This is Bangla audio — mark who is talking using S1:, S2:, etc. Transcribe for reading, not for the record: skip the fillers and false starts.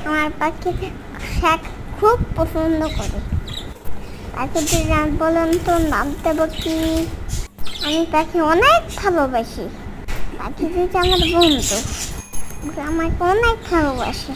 S1: আমার পাখি শাক খুব পছন্দ করে। পাখিটির নাম বলুন তো, নাম দেব কি? আমি পাখি অনেক ভালোবাসি। পাখি হচ্ছে আমার বন্ধু, আমাকে অনেক ভালোবাসে।